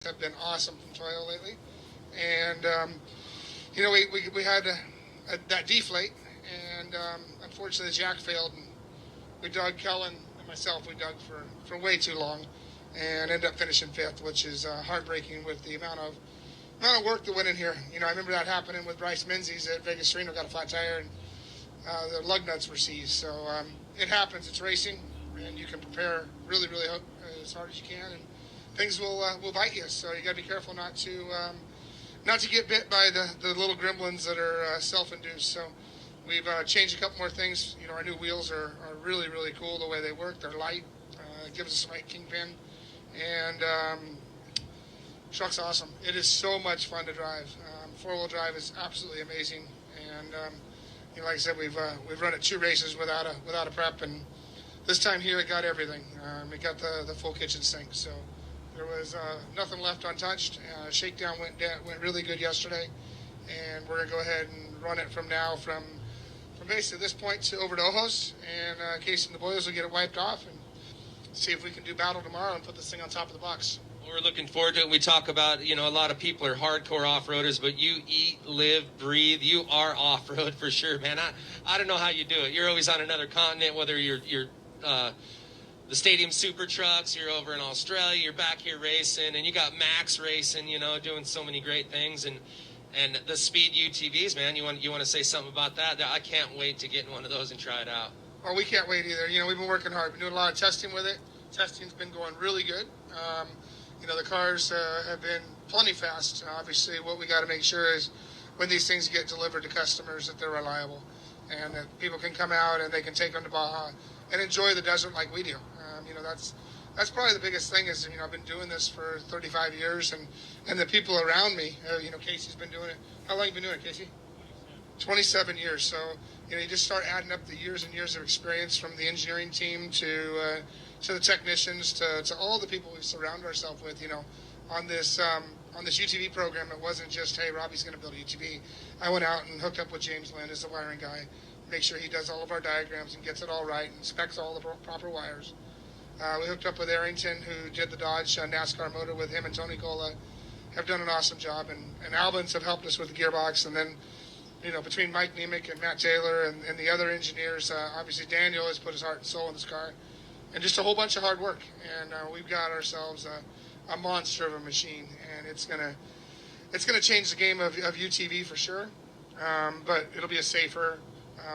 have been awesome from Toyo lately. And, we had that deflate, and unfortunately the jack failed. And we dug, Kellen and myself, we dug for way too long and ended up finishing fifth, which is heartbreaking with the amount of work that went in here. I remember that happening with Bryce Menzies at Vegas Reno, got a flat tire, and the lug nuts were seized. So it happens. It's racing, and you can prepare really, really as hard as you can, and things will bite you. So you got to be careful not to get bit by the little gremlins that are self-induced. So we've changed a couple more things. Our new wheels are really, really cool the way they work. They're light. It gives us a right kingpin, and truck's awesome. It is so much fun to drive. Four-wheel drive is absolutely amazing, and like I said, we've run it 2 races without a prep, and this time here it got everything. It got the full kitchen sink, so there was nothing left untouched. Shakedown went really good yesterday, and we're gonna go ahead and run it from basically this point to over to Ojos, and Casey and the boys will get it wiped off and see if we can do battle tomorrow and put this thing on top of the box. We're looking forward to it. We talk about, a lot of people are hardcore off-roaders, but you eat, live, breathe. You are off-road for sure, man. I don't know how you do it. You're always on another continent, whether you're the Stadium Super Trucks, you're over in Australia, you're back here racing, and you got Max racing, doing so many great things, and the Speed UTVs, man. You want to say something about that? I can't wait to get in one of those and try it out. Well, we can't wait either. We've been working hard. We've been doing a lot of testing with it. Testing's been going really good. The cars have been plenty fast. Obviously, what we got to make sure is when these things get delivered to customers that they're reliable and that people can come out and they can take them to Baja and enjoy the desert like we do. That's probably the biggest thing is, I've been doing this for 35 years and the people around me, Casey's been doing it. How long have you been doing it, Casey? 27 years. So, you just start adding up the years and years of experience from the engineering team to the technicians, to all the people we surround ourselves with, on this UTV program. It wasn't just, hey, Robbie's going to build a UTV. I went out and hooked up with James Lynn as the wiring guy, make sure he does all of our diagrams and gets it all right and specs all the proper wires. We hooked up with Arrington, who did the Dodge NASCAR motor with him, and Tony Cola have done an awesome job. And Albans have helped us with the gearbox. And then, between Mike Nemec and Matt Taylor and the other engineers, obviously Daniel has put his heart and soul in this car. And just a whole bunch of hard work. And we've got ourselves a monster of a machine. And it's gonna change the game of UTV for sure. But it'll be a safer,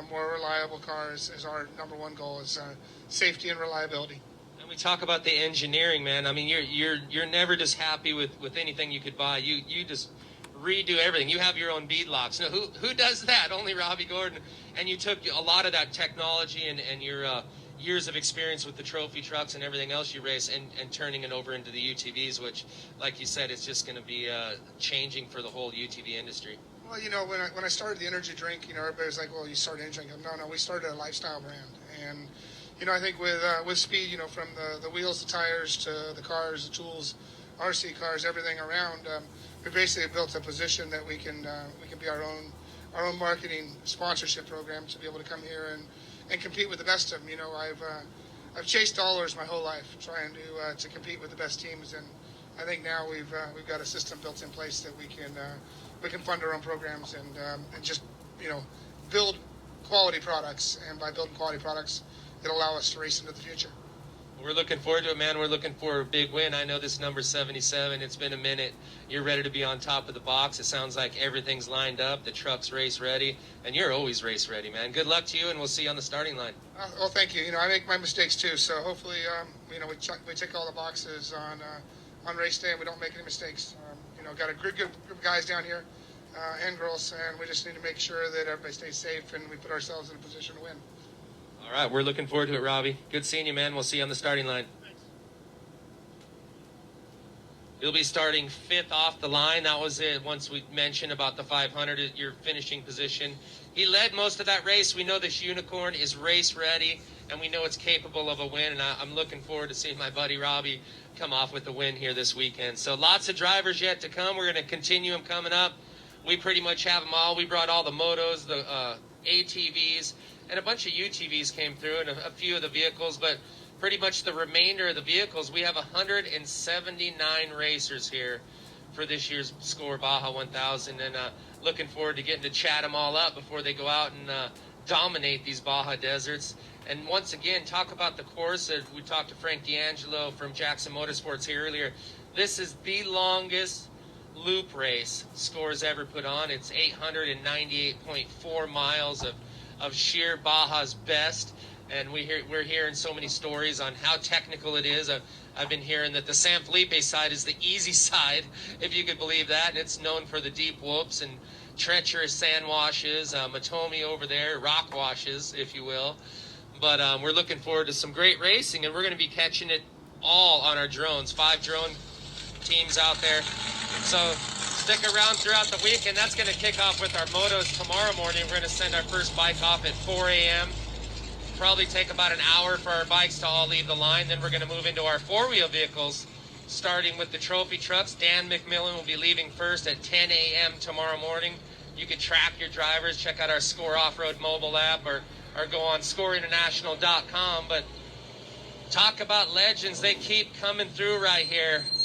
more reliable car is our number one goal, is safety and reliability. And we talk about the engineering, man. I mean, you're never just happy with anything you could buy. You just redo everything. You have your own bead locks. Now, who does that? Only Robbie Gordon. And you took a lot of that technology and your years of experience with the trophy trucks and everything else you race and turning it over into the UTVs, which, like you said, it's just going to be changing for the whole UTV industry. Well, when I started the energy drink, everybody was like, well, you started an energy drink. No, we started a lifestyle brand. And, I think with Speed, from the wheels, the tires, to the cars, the tools, RC cars, everything around, we basically built a position that we can be our own marketing sponsorship program to be able to come here and compete with the best of them. I've chased dollars my whole life trying to compete with the best teams, and I think now we've got a system built in place that we can fund our own programs and just build quality products, and by building quality products, it'll allow us to race into the future. We're looking forward to it, man. We're looking for a big win. I know this number 77. It's been a minute. You're ready to be on top of the box. It sounds like everything's lined up. The truck's race ready, and you're always race ready, man. Good luck to you, and we'll see you on the starting line. Well, thank you. I make my mistakes too, so hopefully, we tick all the boxes on race day, and we don't make any mistakes. Got a good group of guys down here and girls, and we just need to make sure that everybody stays safe and we put ourselves in a position to win. All right, we're looking forward to it, Robbie. Good seeing you, man. We'll see you on the starting line. Thanks. You'll be starting 5th off the line. That was it. Once we mentioned about the 500 at your finishing position. He led most of that race. We know this unicorn is race ready, and we know it's capable of a win, and I'm looking forward to seeing my buddy Robbie come off with a win here this weekend. So lots of drivers yet to come. We're going to continue them coming up. We pretty much have them all. We brought all the motos, the ATVs, and a bunch of UTVs came through, and a few of the vehicles. But pretty much the remainder of the vehicles. We have 179 racers here for this year's Score Baja 1000, and looking forward to getting to chat them all up before they go out and dominate these Baja deserts. And once again, talk about the course. We talked to Frank D'Angelo from Jackson Motorsports here earlier. This is the longest loop race Score's ever put on. It's 898.4 miles of sheer Baja's best. And we're hearing so many stories on how technical it is. I've been hearing that the San Felipe side is the easy side, if you could believe that, and it's known for the deep whoops and treacherous sand washes, Matomi over there, rock washes, if you will. But we're looking forward to some great racing, and we're going to be catching it all on our drones. 5 drone teams out there. So stick around throughout the week, and that's going to kick off with our motos tomorrow morning. We're going to send our first bike off at 4 a.m. Probably take about an hour for our bikes to all leave the line. Then we're going to move into our 4-wheel vehicles, starting with the trophy trucks. Dan McMillan will be leaving first at 10 a.m. tomorrow morning. You can track your drivers, check out our Score Off-Road mobile app, or go on scoreinternational.com. But talk about legends. They keep coming through right here.